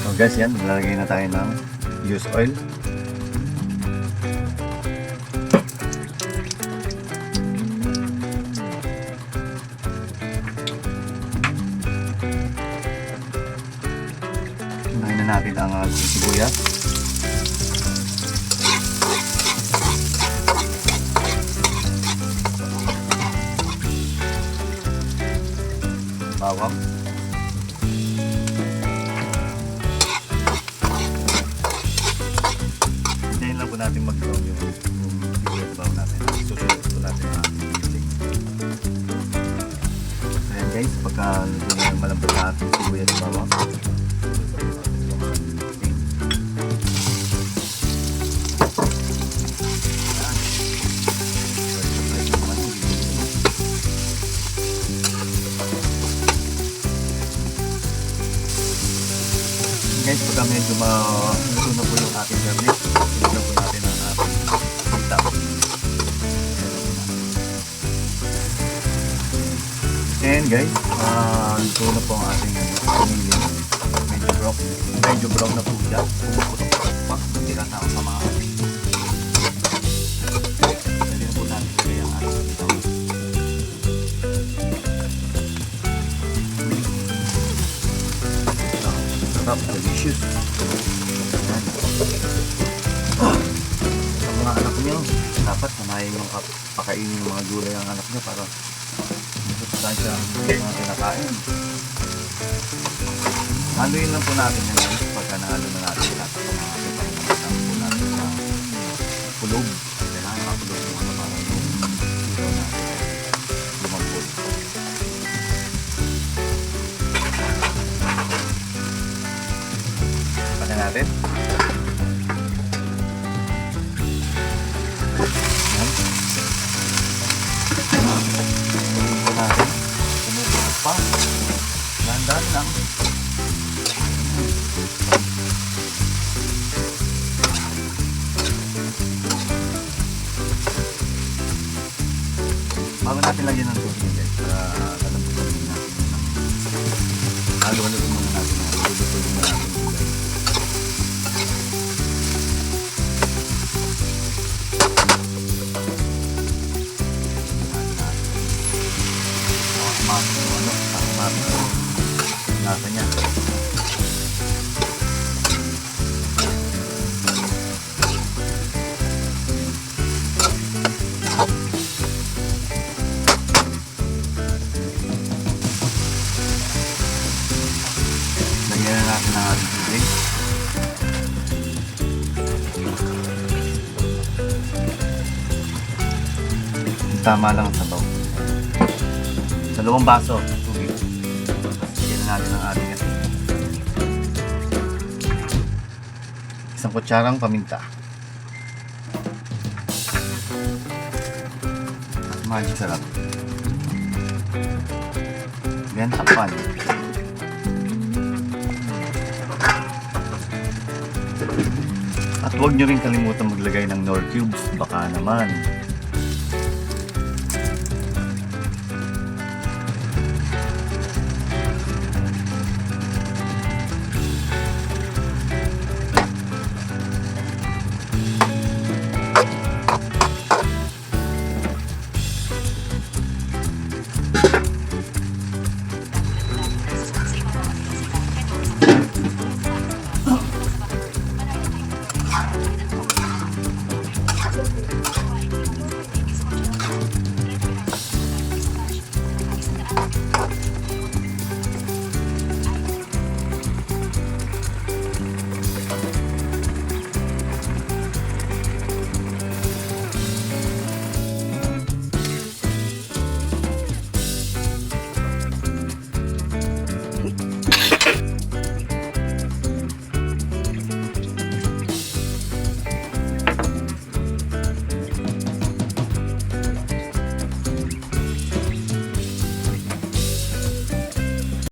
So guys, yan, lalagay na tayo ng used oil. Unahin na natin ang sibuyas. Bawang. Hintayin lang po natin mag-brown yung sibuyas bawang natin. Susunod po natin ang sisig. Ayan guys, pagka malambot na ating sibuyas bawang, guys, pagka medyo maluto na po yung ating garlic, tignan po natin ang ating sitaw. And guys, luto na po ang ating paniling. Medyo brown na po siya. Pumuputok-putok pa. Hindi na tao sa mga ating. Pwede na po natin ilagay ang ating sitaw. Sarap, delicious. Ang mga anak niyo, dapat sanayin yung pakainin yung mga gulay ang anak niyo para masustansya ang mga kinakain. Haluin lang po natin yan guys pagka nahalo na natin lahat ng mga kinakain po natin sa kulog. Kailangan makakulog yung mga para yung dito natin lumambol. Pagka natin. Yan. Pumupo natin. Pumupo pa. Landan lang. Bago natin lagyan ng tubig guys para lalambutan din natin halo-halo muna natin lulutuin muna natin gulay. Mami lasa niya. Lagyan na natin ang ating tubig. Tama lang ang sabaw. 2 baso tubig. Lagyan na natin ang ating asin. 1 kutsarang paminta. At magic sarap. Yan, takpan. At huwag nyo rin kalimutan maglagay ng Knorr cubes. Baka naman